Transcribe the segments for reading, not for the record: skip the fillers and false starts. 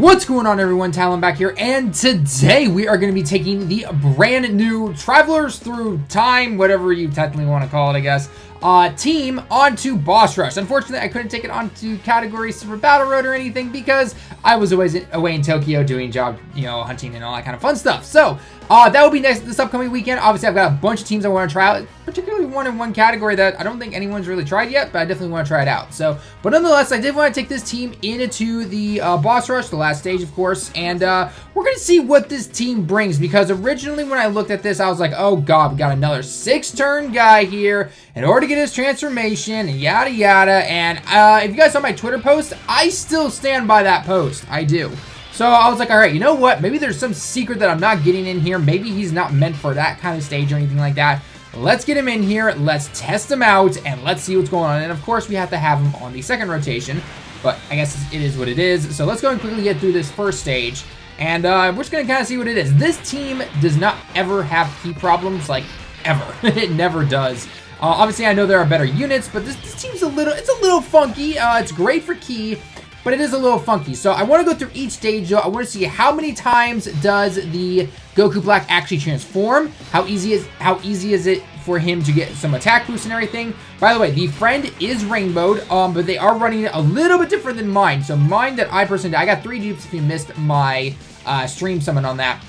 What's going on, everyone? Talon back here, and today we are going to be taking the brand new Travelers Through Time, whatever you technically want to call it, I guess, team onto Boss Rush. Unfortunately, I couldn't take it onto category Super Battle Road or anything because I was away in Tokyo doing job, hunting and all that kind of fun stuff. So that will be next this upcoming weekend. Obviously, I've got a bunch of teams I want to try out, particularly one in one category that I don't think anyone's really tried yet, but I definitely want to try it out. So, but nonetheless, I did want to take this team into the Boss Rush, the last stage, of course, and we're going to see what this team brings, because originally when I looked at this, I was like, oh god, we got another 6-turn guy here in order to get his transformation and yada yada. And if you guys saw my Twitter post, I still stand by that post. I do. So I was like, all right, you know what? Maybe there's some secret that I'm not getting in here. Maybe he's not meant for that kind of stage or anything like that. Let's get him in here. Let's test him out and let's see what's going on. And of course, we have to have him on the second rotation, but I guess it is what it is. So let's go and quickly get through this first stage. And we're just going to kind of see what it is. This team does not ever have key problems, like ever. It never does. Obviously, I know there are better units, but this team's it's a little funky. It's great for key, but it is a little funky. So I want to go through each stage, though. I want to see how many times does the Goku Black actually transform. How easy is it for him to get some attack boost and everything. By the way, the friend is rainbowed, but they are running it a little bit different than mine. So mine that I personally did, I got 3 dupes if you missed my stream summon on that.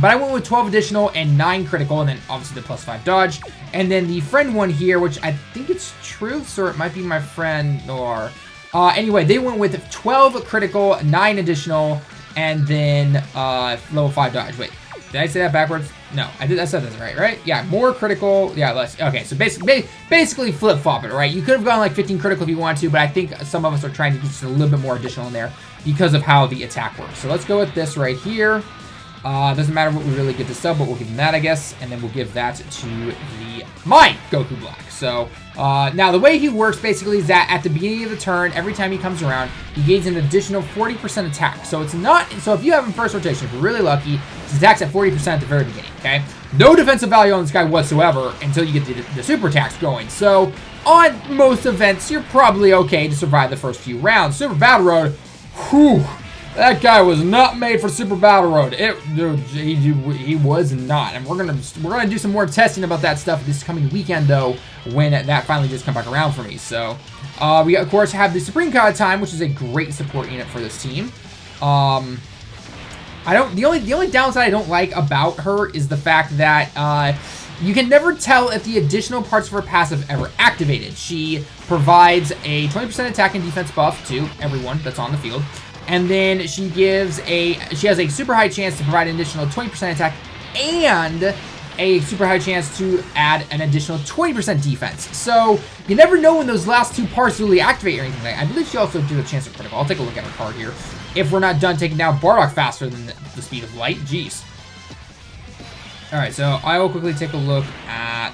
But I went with 12 additional and 9 critical, and then obviously the +5 dodge. And then the friend one here, which I think it's Truth, or it might be my friend, or... anyway, they went with 12 critical, 9 additional, and then level 5 dodge. Wait, did I say that backwards? No, I said that right? Yeah, more critical, yeah, less. Okay, so basically flip-flop it, right? You could have gone like 15 critical if you wanted to, but I think some of us are trying to get just a little bit more additional in there because of how the attack works. So let's go with this right here. Doesn't matter what we really give this sub, but we'll give him that, I guess, and then we'll give that to my Goku Black. So now the way he works basically is that at the beginning of the turn, every time he comes around, he gains an additional 40% attack. So it's not, so if you have him first rotation, if you're really lucky, his attack's at 40% at the very beginning, okay? No defensive value on this guy whatsoever until you get the super attacks going. So on most events, you're probably okay to survive the first few rounds. Super Battle Road, whew. That guy was not made for Super Battle Road. He was not, and we're gonna do some more testing about that stuff this coming weekend, though, when that finally just come back around for me. So we of course have the Supreme God Time, which is a great support unit for this team. The only downside I don't like about her is the fact that you can never tell if the additional parts of her passive ever activated. She provides a 20% attack and defense buff to everyone that's on the field. And then she has a super high chance to provide an additional 20% attack and a super high chance to add an additional 20% defense. So you never know when those last 2 parts really activate or anything like that. I believe she also did a chance of critical. I'll take a look at her card here. If we're not done taking down Bardock faster than the speed of light. Jeez. Alright, so I will quickly take a look at...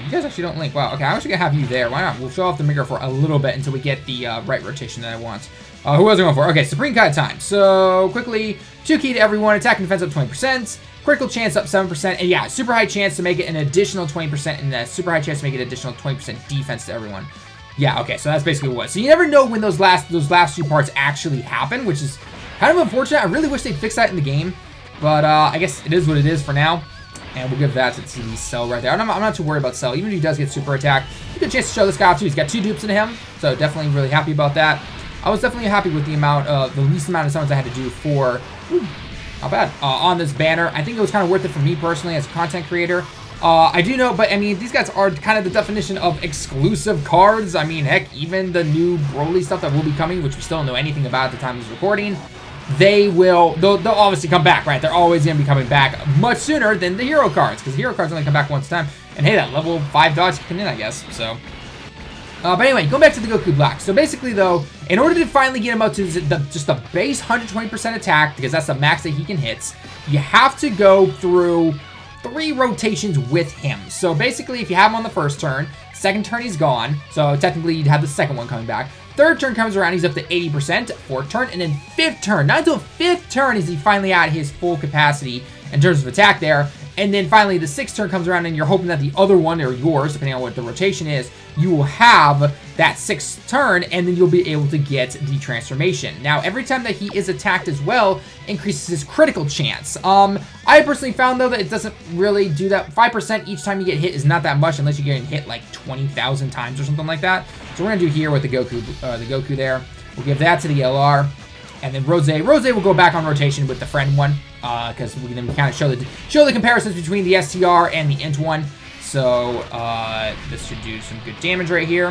you guys actually don't link. Wow, okay, I'm actually going to have you there. Why not? We'll show off the Migger for a little bit until we get the right rotation that I want. Who was I going for? Okay, Supreme God Time. So, quickly, 2 key to everyone, attack and defense up 20%, critical chance up 7%, and yeah, super high chance to make it an additional 20%, and a super high chance to make it an additional 20% defense to everyone. Yeah, okay, so that's basically what. So you never know when those last 2 parts actually happen, which is kind of unfortunate. I really wish they'd fix that in the game, but I guess it is what it is for now. And we'll give that to the Cell right there. I'm not too worried about Cell. Even if he does get super attack, a good chance to show this guy off too. He's got 2 dupes in him, so definitely really happy about that. I was definitely happy with the least amount of summons I had to do for, not bad, on this banner. I think it was kind of worth it for me personally as a content creator. I do know, but I mean, these guys are kind of the definition of exclusive cards. I mean, heck, even the new Broly stuff that will be coming, which we still don't know anything about at the time of this recording, they'll obviously come back, right? They're always going to be coming back much sooner than the hero cards, because hero cards only come back once a time. And hey, that level 5 dodge can in, I guess, so... but anyway, going back to the Goku Black. So basically, though, in order to finally get him up to just the base 120% attack, because that's the max that he can hit, you have to go through 3 rotations with him. So basically, if you have him on the first turn, second turn he's gone. So technically, you'd have the second one coming back. Third turn comes around, he's up to 80%. Fourth turn, and then fifth turn. Not until fifth turn is he finally at his full capacity in terms of attack there. And then finally, the 6th turn comes around, and you're hoping that the other one, or yours, depending on what the rotation is, you will have that 6th turn, and then you'll be able to get the transformation. Now, every time that he is attacked as well, increases his critical chance. I personally found, though, that it doesn't really do that. 5% each time you get hit is not that much, unless you're getting hit like 20,000 times or something like that. So we're going to do here with the Goku there. We'll give that to the LR. And then Rose will go back on rotation with the friend one, because we can kind of show the comparisons between the STR and the Int one. So this should do some good damage right here.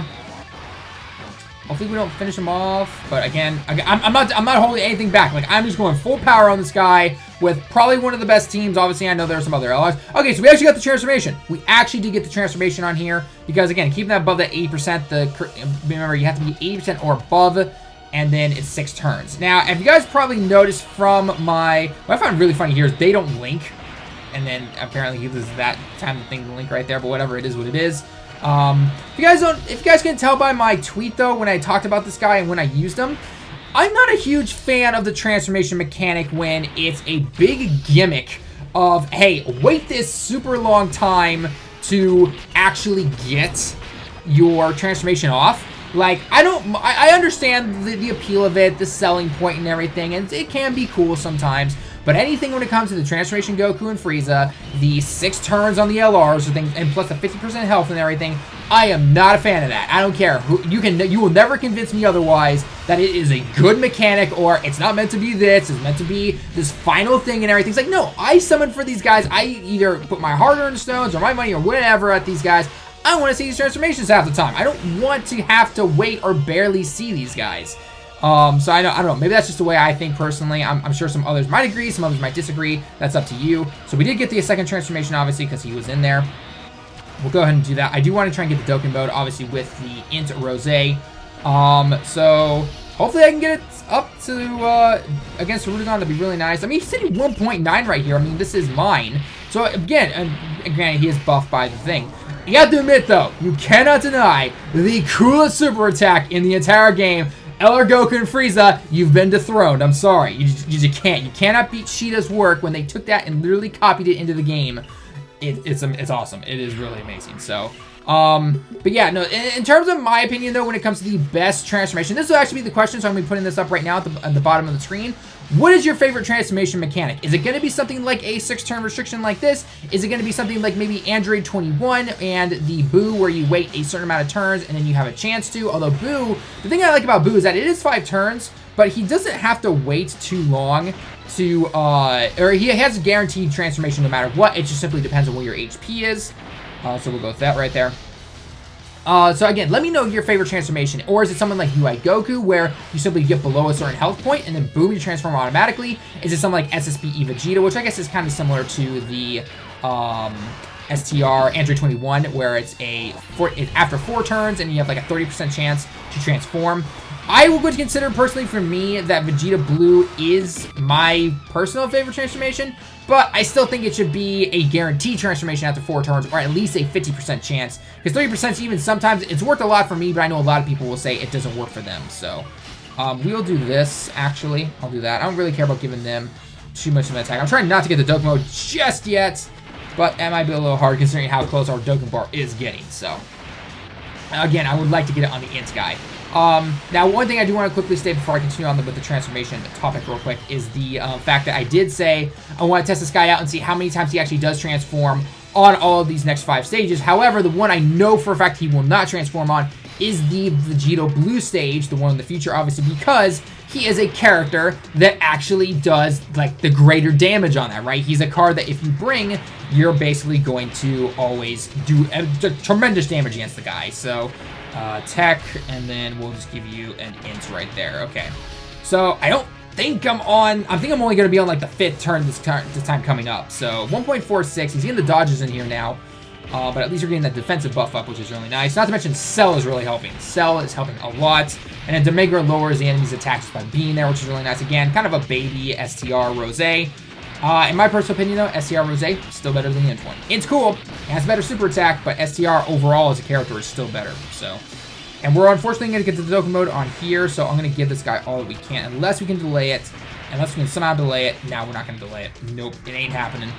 Hopefully we don't finish him off. But again, I'm not holding anything back. Like, I'm just going full power on this guy with probably one of the best teams. Obviously, I know there are some other LRs. Okay, so we actually got the transformation. We actually did get the transformation on here because, again, keeping that above that 80%. Remember, you have to be 80% or above. And then it's 6 turns. Now, if you guys probably noticed from what I find really funny here is they don't link. And then apparently he loses that time thing to link right there, but whatever, it is what it is. If you guys can tell by my tweet though, when I talked about this guy and when I used him, I'm not a huge fan of the transformation mechanic when it's a big gimmick of, hey, wait this super long time to actually get your transformation off. Like, I understand the appeal of it, the selling point and everything, and it can be cool sometimes, but anything when it comes to the Transformation Goku and Frieza, the 6 turns on the LRs and plus the 50% health and everything, I am not a fan of that. I don't care. You will never convince me otherwise that it is a good mechanic or it's not meant to be this, it's meant to be this final thing and everything. It's like, no, I summon for these guys. I either put my hard-earned stones or my money or whatever at these guys. I want to see these transformations half the time. I don't want to have to wait or barely see these guys. So I don't know. Maybe that's just the way I think personally. I'm sure some others might agree, some others might disagree. That's up to you. So we did get the second transformation, obviously, because he was in there. We'll go ahead and do that. I do want to try and get the Dokkan mode, obviously, with the Int Rose. So hopefully I can get it up to against Rudigon. That'd be really nice. I mean, he's sitting 1.9 right here. I mean, this is mine. So again, granted, he is buffed by the thing. You have to admit, though, you cannot deny the coolest super attack in the entire game. LR Goku and Frieza, you've been dethroned. I'm sorry. You just can't. You cannot beat Sheeta's work when they took that and literally copied it into the game. It's awesome. It is really amazing. So, but yeah, no, in terms of my opinion, though, when it comes to the best transformation, this will actually be the question, so I'm going to be putting this up right now at the bottom of the screen. What is your favorite transformation mechanic? Is it going to be something like a 6-turn restriction like this? Is it going to be something like maybe Android 21 and the Boo where you wait a certain amount of turns and then you have a chance to? Although Boo, the thing I like about Boo is that it is 5 turns, but he doesn't have to wait too long to, or he has a guaranteed transformation no matter what. It just simply depends on what your HP is. So we'll go with that right there. So again, let me know your favorite transformation. Or is it something like UI Goku, where you simply get below a certain health point and then boom, you transform automatically? Is it something like SSBE Vegeta, which I guess is kind of similar to the STR Android 21, where it's after 4 turns and you have like a 30% chance to transform? I would consider personally for me that Vegeta Blue is my personal favorite transformation, but I still think it should be a guaranteed transformation after 4 turns, or at least a 50% chance. Because 30% even sometimes, it's worked a lot for me, but I know a lot of people will say it doesn't work for them. So, we'll do this, actually. I'll do that. I don't really care about giving them too much of an attack. I'm trying not to get the Dokkan mode just yet, but that might be a little hard considering how close our Dokkan bar is getting. So, again, I would like to get it on the Int guy. Now, one thing I do want to quickly state before I continue on with the transformation topic real quick is the fact that I did say I want to test this guy out and see how many times he actually does transform on all of these next 5 stages. However, the one I know for a fact he will not transform on is the Vegeta Blue stage, the one in the future, obviously, because he is a character that actually does, like, the greater damage on that, right? He's a card that if you bring, you're basically going to always do tremendous damage against the guy. So, tech, and then we'll just give you an int right there. Okay. So, I don't think I'm only going to be on, like, the 5th turn this time coming up. So, 1.46. He's getting the dodges in here now. But at least you're getting that defensive buff up, which is really nice. Not to mention, Cell is really helping. Cell is helping a lot. And then Demegra lowers the enemy's attacks by being there, which is really nice. Again, kind of a baby STR Rose. In my personal opinion, though, STR Rose still better than the Int one. Int's cool. It has a better super attack, but STR overall as a character is still better. So, and we're unfortunately going to get to the Dokkan mode on here, so I'm going to give this guy all that we can. Unless we can delay it. Unless we can somehow delay it. Now we're not going to delay it. Nope, it ain't happening.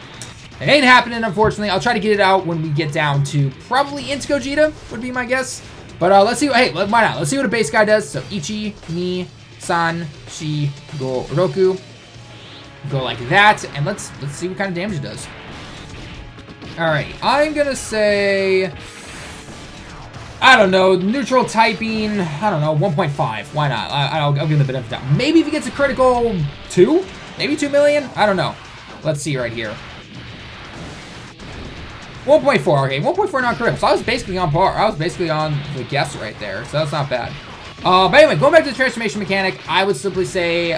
It ain't happening, unfortunately. I'll try to get it out when we get down to probably Int Gogeta, would be my guess. But let's see. Hey, why not? Let's see what a base guy does. So Ichi, Ni, San, Shi, Go, Roku. Go like that, and let's see what kind of damage it does. Alright, I'm gonna say, I don't know, neutral typing, I don't know, 1.5. Why not? I'll give him the benefit of the doubt. Maybe if he gets a critical 2? Maybe 2 million? I don't know. Let's see right here. 1.4, okay, 1.4 not critical. So I was basically on par. I was basically on the guess right there, so that's not bad. But anyway, going back to the transformation mechanic, I would simply say,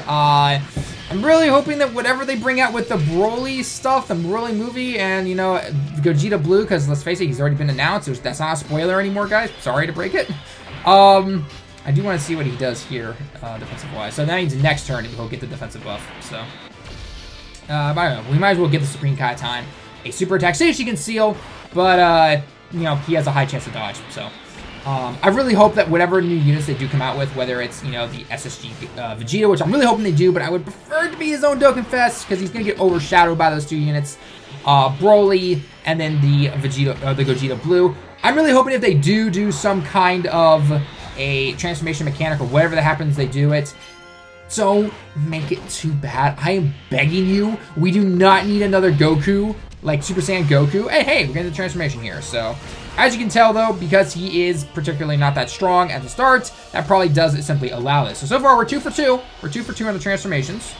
I'm really hoping that whatever they bring out with the Broly stuff, the Broly movie, and, you know, Gogeta Blue, because let's face it, he's already been announced. That's not a spoiler anymore, guys. Sorry to break it. I do want to see what he does here, defensive-wise. So that means next turn he'll get the defensive buff. So, I don't know. We might as well give the Supreme Kai time a super attack. Say she can seal, but, you know, he has a high chance to dodge. So, I really hope that whatever new units they do come out with, whether it's, you know, the SSG Vegeta, which I'm really hoping they do, but I would prefer it to be his own Dokkan Fest, because he's going to get overshadowed by those 2 units. Broly, and then the Vegeta, the Gogeta Blue. I'm really hoping if they do some kind of a transformation mechanic, or whatever that happens, they do it. Don't make it too bad. I am begging you. We do not need another Goku, like Super Saiyan Goku. Hey, we're getting the transformation here, so... As you can tell, though, because he is particularly not that strong at the start, that probably does simply allow this. So far, we're 2 for 2. We're 2 for 2 on the transformations.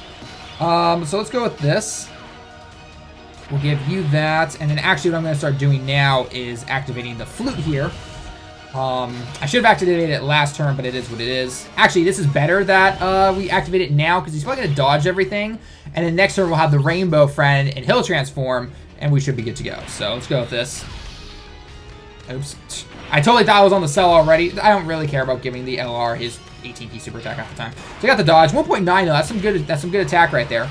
So let's go with this. We'll give you that. And then actually what I'm going to start doing now is activating the flute here. I should have activated it last turn, but it is what it is. Actually, this is better that we activate it now, because he's probably going to dodge everything. And then next turn, we'll have the Rainbow Friend, and he'll transform, and we should be good to go. So let's go with this. Oops. I totally thought I was on the cell already. I don't really care about giving the LR his ATP super attack half the time. So I got the dodge. 1.9 though. That's some good attack right there.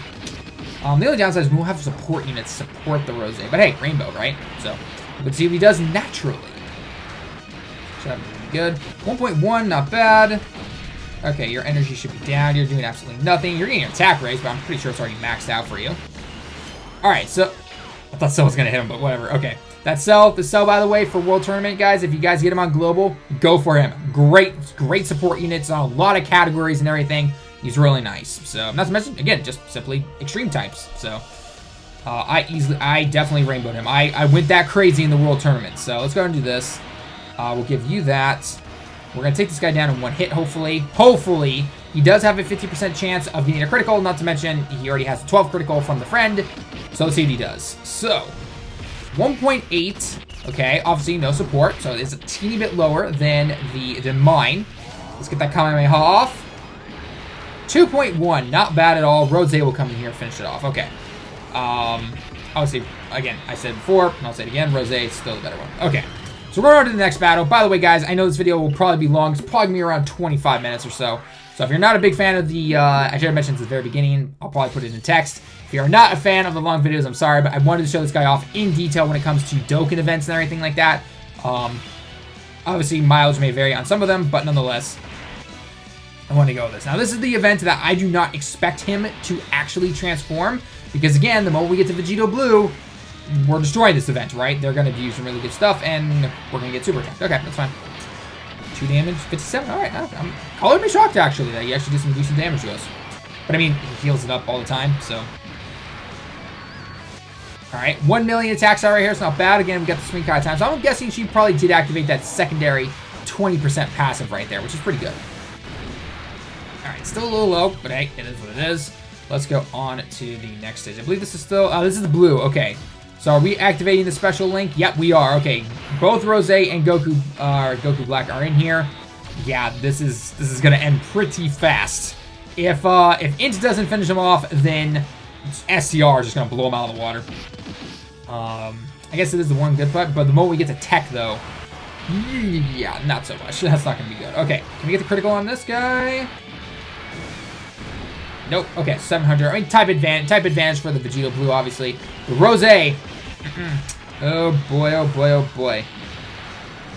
The only downside is we won't have support units support the Rose. But hey, Rainbow, right? So let's see what he does naturally. So that would be good. 1.1, not bad. Okay, your energy should be down. You're doing absolutely nothing. You're getting an attack raise, but I'm pretty sure it's already maxed out for you. Alright, so I thought Cell was gonna hit him, but whatever. Okay. That Cell, the Cell, by the way, for World Tournament, guys, if you guys get him on Global, go for him. Great support units on a lot of categories and everything. He's really nice. So, not to mention, again, just simply extreme types. So, I definitely rainbowed him. I went that crazy in the World Tournament. So, let's go ahead and do this. We'll give you that. We're going to take this guy down in 1 hit, hopefully. Hopefully. He does have a 50% chance of getting a critical, not to mention he already has a 12 critical from the friend. So, let's see what he does. So, 1.8, okay, obviously no support, so it's a teeny bit lower than mine. Let's get that Kamehameha off. 2.1, not bad at all. Rose will come in here and finish it off. Okay. Obviously, again, I said before, and I'll say it again, Rose is still the better one. Okay. So we're on to the next battle. By the way, guys, I know this video will probably be long. It's probably going to be around 25 minutes or so. So if you're not a big fan of the, I should have mentioned at the very beginning, I'll probably put it in text. If you're not a fan of the long videos, I'm sorry, but I wanted to show this guy off in detail when it comes to Dokkan events and everything like that. Obviously, mileage may vary on some of them, but nonetheless, I want to go with this. Now, this is the event that I do not expect him to actually transform, because again, the moment we get to Vegeta Blue, we're destroying this event, right? They're going to do some really good stuff, and we're going to get super attacked. Okay, that's fine. 2 damage, 57. All right, I would be shocked, actually, that he actually did some decent damage to us. But, I mean, he heals it up all the time, so. All right, 1 million attacks out right here. It's not bad. Again, we got the Swing Kai time. So I'm guessing she probably did activate that secondary 20% passive right there, which is pretty good. All right, still a little low, but hey, it is what it is. Let's go on to the next stage. I believe this is still, this is the blue. Okay. So are we activating the special link? Yep, we are. Okay, both Rose and Goku Black are in here. Yeah, this is gonna end pretty fast. If Int doesn't finish him off, then SCR is just gonna blow him out of the water. I guess it is the one good part, but the moment we get to tech though, yeah, not so much. That's not gonna be good. Okay, can we get the critical on this guy? Nope. Okay, 700. I mean, type advantage for the Vegeta Blue, obviously. The Rose. Oh boy, oh boy, oh boy.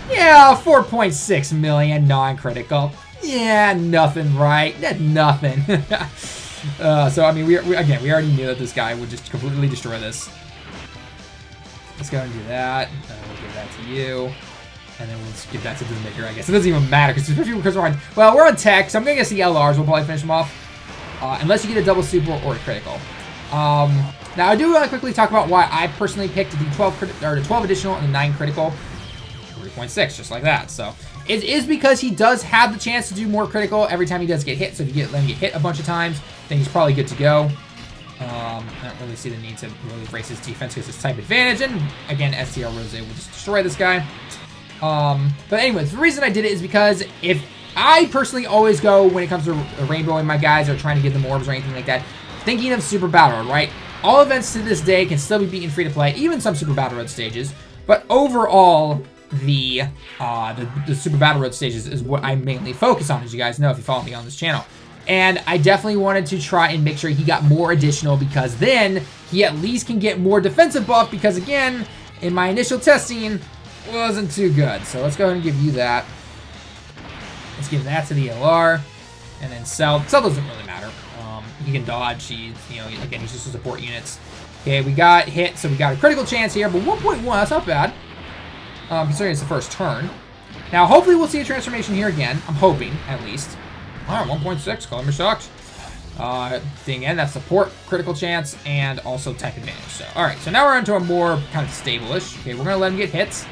Yeah, 4.6 million non-critical. Yeah, nothing, right? Nothing. So I mean, we already knew that this guy would just completely destroy this. let's go and do that. We'll give that to you. And then we'll just give that to the maker, I guess. It doesn't even matter, because we're on... Well, we're on tech, so I'm going to guess the LRs. We'll probably finish them off. Unless you get a double super or a critical. Now, I do want to quickly talk about why I personally picked the 12 additional and the 9 critical. 3.6, just like that. So, it is because he does have the chance to do more critical every time he does get hit. So, if you let him get hit a bunch of times, then he's probably good to go. I don't really see the need to really raise his defense because it's type advantage. And, again, STR Rose will just destroy this guy. But anyway, the reason I did it is because if I personally always go when it comes to rainbowing my guys or trying to get them orbs or anything like that, thinking of Super Battle Road, right? All events to this day can still be beaten free to play, even some Super Battle Road stages. But overall, the Super Battle Road stages is what I mainly focus on, as you guys know if you follow me on this channel. And I definitely wanted to try and make sure he got more additional because then he at least can get more defensive buff because, again, in my initial testing, wasn't too good. So let's go ahead and give you that. Let's give that to the LR. And then Cell. Cell doesn't really matter. He can dodge. He's just a support units. Okay, we got hit, so we got a critical chance here, but 1.1, that's not bad. Considering it's the first turn. Now, hopefully we'll see a transformation here again. I'm hoping, at least. All right, 1.6, Color Me Shocked. Again, that's support, critical chance, and also type advantage. So, all right, so now we're into a more kind of stable-ish. Okay, we're going to let him get hits.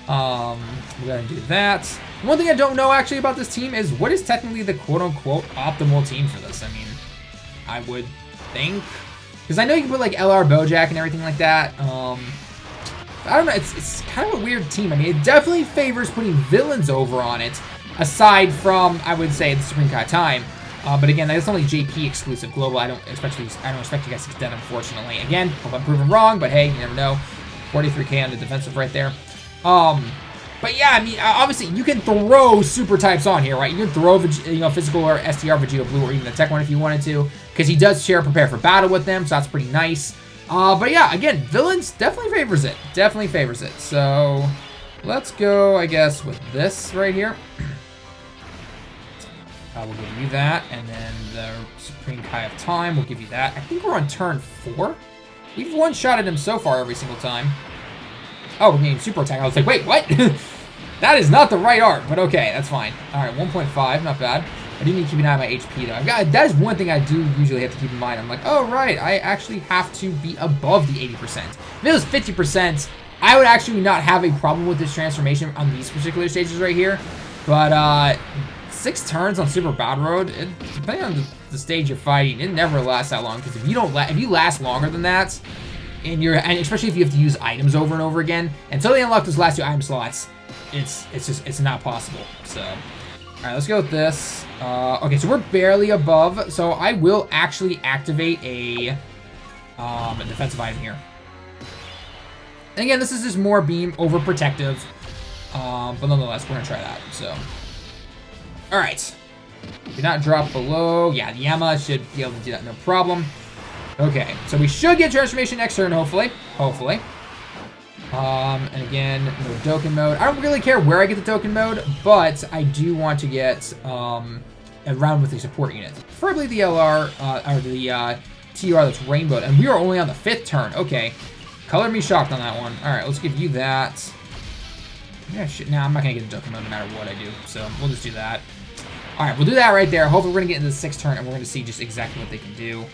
We're going to do that. One thing I don't know, actually, about this team is what is technically the quote-unquote optimal team for this? I mean, I would think. Because I know you can put, like, LR Bojack and everything like that. I don't know. It's kind of a weird team. I mean, it definitely favors putting villains over on it, aside from, I would say, the Supreme Kai Time. But again, that's only JP exclusive global. I don't expect you guys to get that, unfortunately. Again, hope I'm proven wrong, but hey, you never know. 43k on the defensive right there. But yeah, I mean, obviously you can throw super types on here, right? You can throw, physical or STR Vegeta Blue or even the tech one if you wanted to, because he does share prepare for battle with them, so that's pretty nice. But yeah, again, villains definitely favors it. Definitely favors it. So let's go, I guess, with this right here. We'll give you that, and then the Supreme Kai of Time, we'll give you that. I think we're on turn 4. We've one-shotted him so far every single time. Oh, we're getting super attack. I was like, wait, what? That is not the right art, but okay, that's fine. All right, 1.5, not bad. I do need to keep an eye on my HP, though. That is one thing I do usually have to keep in mind. I'm like, oh, right, I actually have to be above the 80%. If it was 50%, I would actually not have a problem with this transformation on these particular stages right here. But, 6 turns on Super Battle Road, depending on the stage you're fighting, it never lasts that long. Because if you last longer than that, and especially if you have to use items over and over again, until they unlock those last 2 item slots, it's not possible. So, all right, let's go with this. Okay, so we're barely above, so I will actually activate a defensive item here. And again, this is just more beam overprotective, but nonetheless, we're gonna try that. So, all right, do not drop below. Yeah, the Yama should be able to do that, no problem. Okay, so we should get transformation next turn, hopefully. Hopefully. And again, no Dokkan mode. I don't really care where I get the Dokkan mode, but I do want to get around with the support unit. Preferably the LR, or the TR that's rainbowed. And we are only on the 5th turn. Okay. Color Me Shocked on that one. Alright, let's give you that. Yeah, shit. Nah, I'm not going to get the Dokkan mode no matter what I do. So, we'll just do that. Alright, we'll do that right there. Hopefully we're going to get into the 6th turn, and we're going to see just exactly what they can do.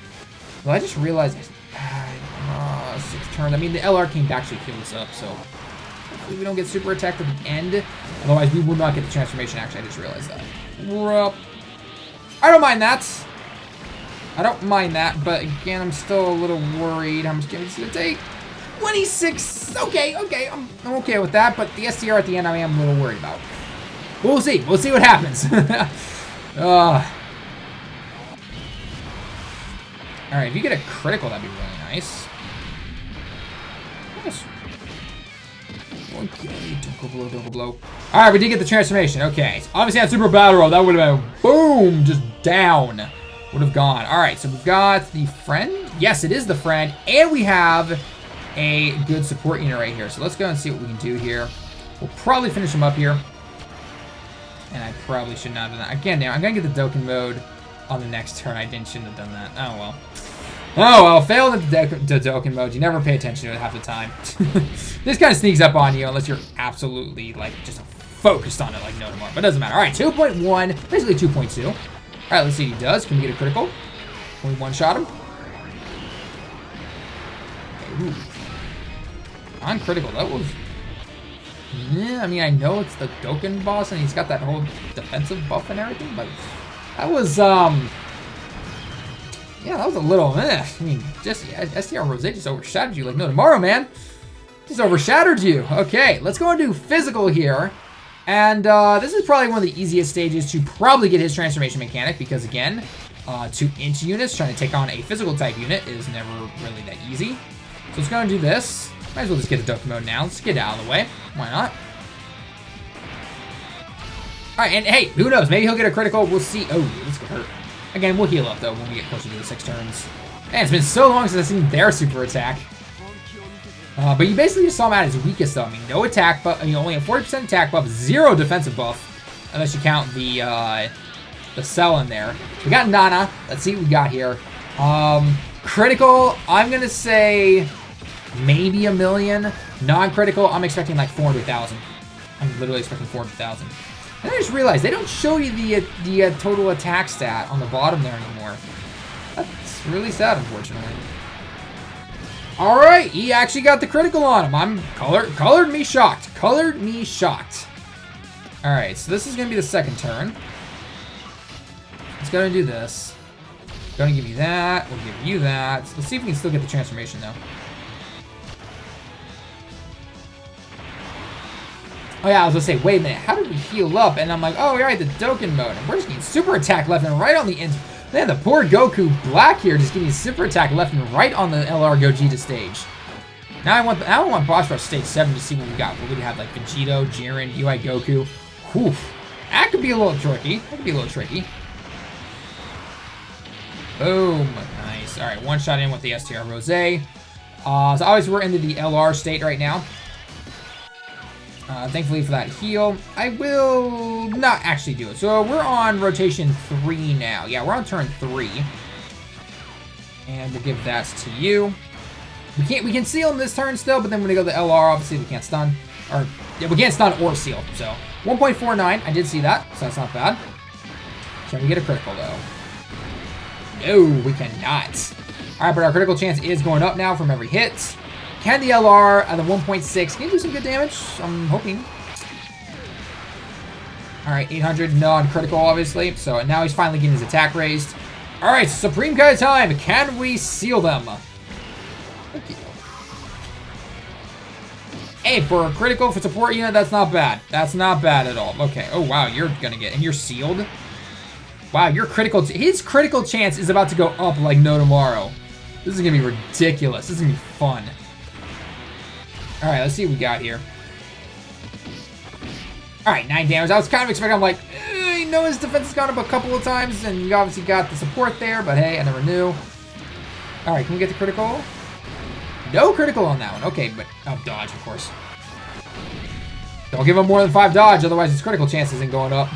Well, I just realized 6th turn. I mean, the LR came back to heal us up, so hopefully we don't get super attacked at the end. Otherwise, we will not get the transformation. Actually, I just realized that. Well, I don't mind that. I don't mind that, but again, I'm still a little worried. How much damage is it going to take? 26. Okay, I'm okay with that, but the STR at the end, I am a little worried about. But we'll see. We'll see what happens. Alright, if you get a critical, that'd be really nice. Nice. Okay, don't go blow. Alright, we did get the transformation. Okay, so obviously on Super Battle Road, that would have been, boom, just down. Would have gone. Alright, so we've got the friend. Yes, it is the friend. And we have a good support unit right here. So let's go and see what we can do here. We'll probably finish him up here. And I probably should not have done that. Again, now, I'm going to get the Dokkan mode on the next turn. I shouldn't have done that. Oh, well. Oh, well, failed at the Dokkan mode. You never pay attention to it half the time. This kind of sneaks up on you unless you're absolutely, like, just focused on it like no tomorrow. But it doesn't matter. All right, 2.1, basically 2.2. All right, let's see what he does. Can we get a critical? Can we one-shot him? Ooh. Non-critical. That was... Yeah, I mean, I know it's the Dokkan boss, and he's got that whole defensive buff and everything, but that was, yeah, that was a little, I mean, just, STR Rose just overshadowed you like no tomorrow, man. Just overshadowed you. Okay, let's go into physical here. And this is probably one of the easiest stages to probably get his transformation mechanic, because again, 2 Int units trying to take on a physical type unit is never really that easy. So it's going to do this. Might as well just get the Dokkan mode now. Let's get it out of the way. Why not? Alright, and hey, who knows? Maybe he'll get a critical. We'll see. Oh, this could hurt. Again, we'll heal up, though, when we get closer to the 6 turns. Man, it's been so long since I've seen their super attack. But you basically just saw him at his weakest, though. I mean, no attack buff. I mean, only a 40% attack buff, 0 defensive buff. Unless you count the cell in there. We got Nana. Let's see what we got here. Critical, I'm going to say... maybe 1 million. Non-critical, I'm expecting like 400,000. I'm literally expecting 400,000. And I just realized they don't show you the total attack stat on the bottom there anymore. That's really sad, unfortunately. All right, he actually got the critical on him. I'm colored me shocked. Colored me shocked. All right, so this is gonna be the 2nd turn. It's gonna do this. Gonna give you that. We'll give you that. Let's see if we can still get the transformation though. Oh yeah, I was gonna say, wait a minute, how did we heal up? And I'm like, oh, you're right, the Dokkan mode. And we're just getting super attack left and right on the Int. Man, the poor Goku Black here just getting super attack left and right on the LR Gogeta stage. Now I want Boss Rush stage 7 to see what we got. What we have, like Vegito, Jiren, UI Goku. Whew. That could be a little tricky. That could be a little tricky. Boom. Nice. All right, one shot in with the STR Rose. So obviously we're into the LR state right now. Thankfully for that heal, I will not actually do it. So we're on rotation 3 now. Yeah, we're on turn 3. And we'll give that to you. We can seal him this turn still, but then when we go to the LR, obviously we can't stun. Or, yeah, we can't stun or seal. So 1.49, I did see that, so that's not bad. Can we get a critical though? No, we cannot. Alright, but our critical chance is going up now from every hit. Can the LR at the 1.6 can you do some good damage? I'm hoping. Alright, 800 non-critical, obviously. So now he's finally getting his attack raised. Alright, Supreme Kai time. Can we seal them? Thank you. Hey, for a critical for support unit, that's not bad. That's not bad at all. Okay. Oh, wow, you're gonna get... And you're sealed? Wow, your critical... His critical chance is about to go up like no tomorrow. This is gonna be ridiculous. This is gonna be fun. Alright, let's see what we got here. Alright, 9 damage. I was kind of expecting, I'm like, I know his defense has gone up a couple of times, and you obviously got the support there, but hey, I never knew. Alright, can we get the critical? No critical on that one. Okay, but... Oh, dodge, of course. Don't give him more than 5 dodge, otherwise his critical chance isn't going up.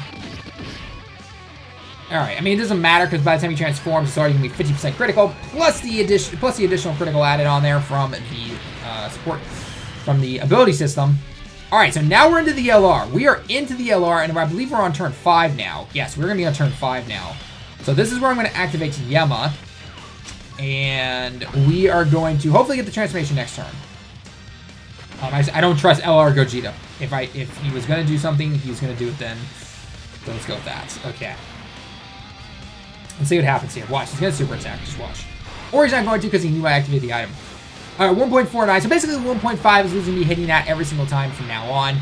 Alright, I mean, it doesn't matter, because by the time he transforms, it's already going to be 50% critical, plus the additional critical added on there from the support... from the ability system. Alright, so now we're into the LR. We are into the LR, and I believe we're on turn 5 now. Yes, we're going to be on turn 5 now. So this is where I'm going to activate Yema. And we are going to hopefully get the transformation next turn. I don't trust LR Gogeta. If he was going to do something, he was going to do it then. So let's go with that. Okay. Let's see what happens here. Watch, he's going to super attack. Just watch. Or he's not going to because he knew I activated the item. Alright, 1.49. So basically 1.5 is losing me hitting that every single time from now on.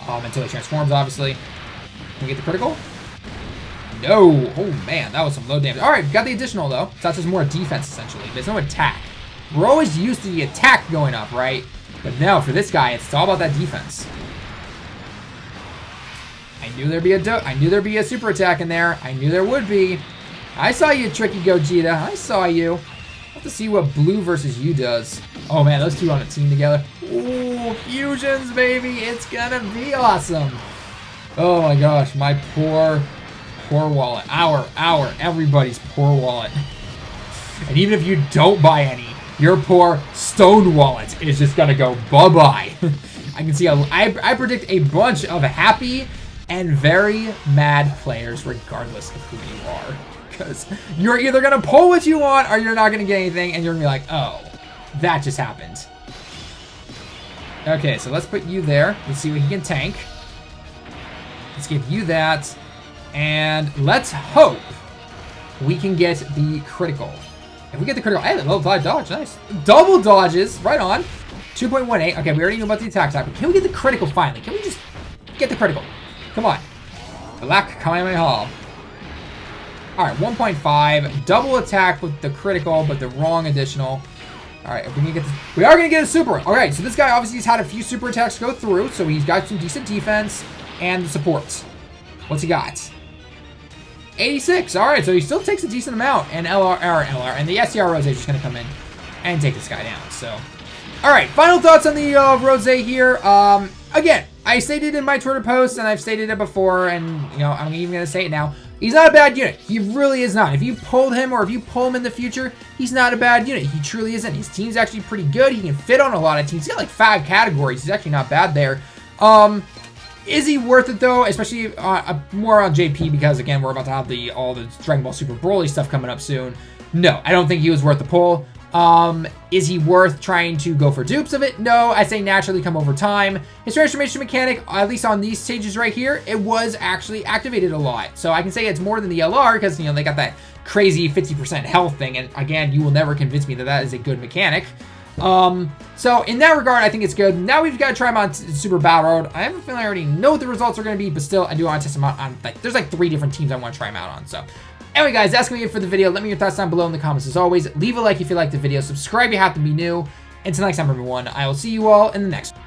Until he transforms, obviously. Can we get the critical? No. Oh, man. That was some low damage. Alright, got the additional, though. So that's just more defense, essentially. There's no attack. We're always used to the attack going up, right? But no, for this guy, it's all about that defense. I knew there'd be a super attack in there. I knew there would be. I saw you, tricky Gogeta. I saw you. Have to see what blue versus you does. Oh man, those two on a team together. Ooh, fusions, baby. It's gonna be awesome. Oh my gosh, my poor wallet. Everybody's poor wallet. And even if you don't buy any, your poor stone wallet is just gonna go bye-bye. I can see, I predict a bunch of happy and very mad players regardless of who you are. Because you're either gonna pull what you want or you're not gonna get anything, and you're gonna be like, oh, that just happened. Okay, so let's put you there. Let's see what he can tank. Let's give you that. And let's hope we can get the critical. If we get the critical, hey, level 5 dodge, nice. Double dodges, right on. 2.18. Okay, we already knew about the attack type, but can we get the critical finally? Can we just get the critical? Come on. Black Kamehameha. Alright, 1.5. Double attack with the critical, but the wrong additional. Alright, if we can get this, we are going to get a super. Alright, so this guy obviously has had a few super attacks go through, so he's got some decent defense and the support. What's he got? 86. Alright, so he still takes a decent amount. And LR, and the SCR Rose is just going to come in and take this guy down. So, alright, final thoughts on the Rose here. Again, I stated in my Twitter post, and I've stated it before, and, you know, I'm even going to say it now. He's not a bad unit. He really is not. If you pulled him, or if you pull him in the future, he's not a bad unit. He truly isn't. His team's actually pretty good. He can fit on a lot of teams. He's got like 5 categories. He's actually not bad there. Is he worth it though? Especially more on JP, because again, we're about to have all the Dragon Ball Super Broly stuff coming up soon. No, I don't think he was worth the pull. Is he worth trying to go for dupes of it? No, I say naturally come over time. His transformation mechanic, at least on these stages right here, it was actually activated a lot. So I can say it's more than the LR because, you know, they got that crazy 50% health thing. And again, you will never convince me that that is a good mechanic. So in that regard, I think it's good. Now we've got to try him on Super Battle Road. I have a feeling I already know what the results are going to be, but still, I do want to test him out on, like, there's like 3 different teams I want to try him out on. So anyway, guys, that's going to be it for the video. Let me know your thoughts down below in the comments. As always, leave a like if you liked the video. Subscribe if you happen to be new. Until next time, everyone, I will see you all in the next one.